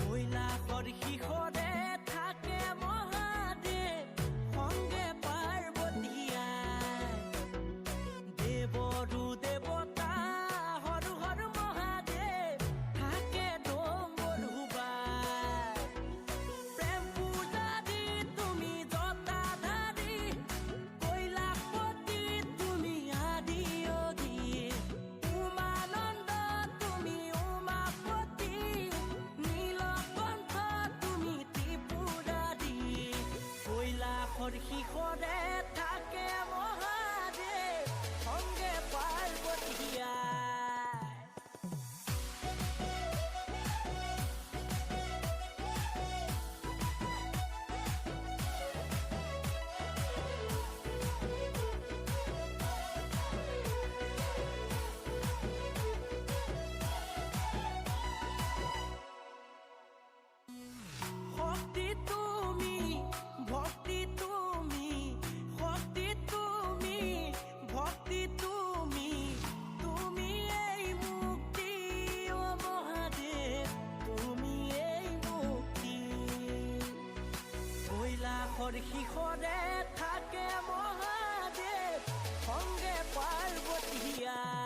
কৈলাসৰ শিখৰে থাকে মহাদেৱ সংগে পাৰ্বতীয়াই দেৱৰো দেৱতা হৰ হৰ মহাদেৱ থাকে ডম্বৰুবাই প্ৰেম পূজাৰী তুমি জটাধাৰী কৈলাসপতি তুমি আদি অধি উমানন্দ তুমি উমাপতি কৈলাসৰ শিখৰে থাকে মহাদেৱ সংগে পাৰ্বতীয়াই শক্তি তুমি ভক্তি তুমি শক্তি তুমি ভক্তি তুমি তুমি এই মুক্তি ও মহাদেৱ তুমি এই মুক্তি কৈলাসৰ শিখৰে থাকে মহাদেৱ সংগে পাৰ্বতীয়াই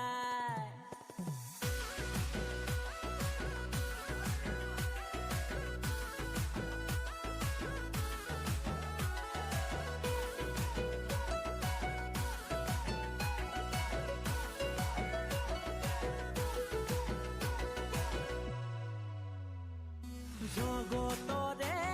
জগতৰে